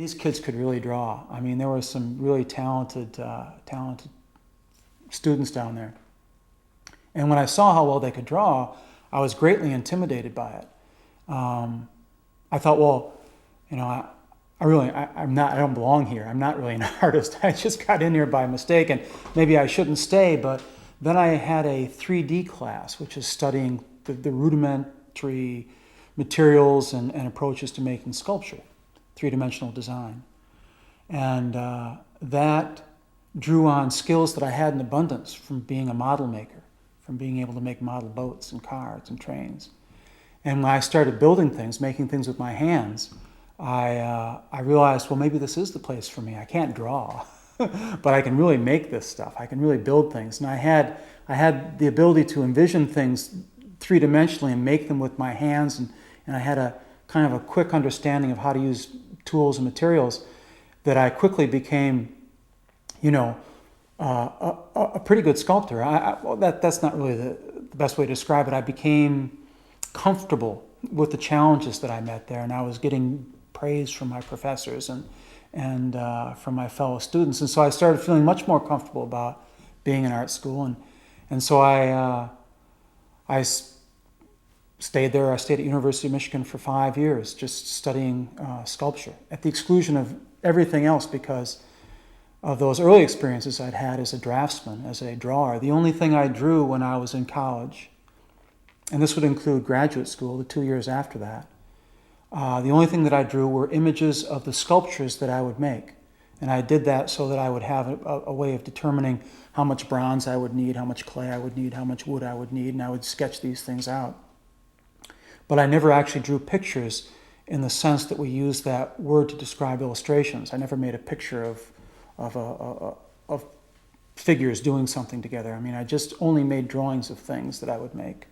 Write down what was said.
These kids could really draw. I mean, there were some really talented students down there. And when I saw how well they could draw, I was greatly intimidated by it. I thought, well, you know, I don't belong here. I'm not really an artist. I just got in here by mistake, and maybe I shouldn't stay. But then I had a 3D class, which is studying the rudimentary materials and approaches to making sculpture, three-dimensional design. And that drew on skills that I had in abundance from being a model maker, from being able to make model boats and cars and trains. And when I started building things, making things with my hands, I realized, well, maybe this is the place for me. I can't draw, but I can really make this stuff. I can really build things. And I had the ability to envision things three-dimensionally and make them with my hands. And I had a kind of a quick understanding of how to use tools and materials that I quickly became, you know, a pretty good sculptor. Well, that's not really the best way to describe it. I became comfortable with the challenges that I met there, and I was getting praise from my professors and from my fellow students. And so I started feeling much more comfortable about being in art school. And so I stayed there. I stayed at University of Michigan for 5 years, just studying sculpture at the exclusion of everything else because of those early experiences I'd had as a draftsman, as a drawer. The only thing I drew when I was in college, and this would include graduate school, the 2 years after that, the only thing that I drew were images of the sculptures that I would make. And I did that so that I would have a way of determining how much bronze I would need, how much clay I would need, how much wood I would need, and I would sketch these things out. But I never actually drew pictures in the sense that we use that word to describe illustrations. I never made a picture of figures doing something together. I mean, I just only made drawings of things that I would make.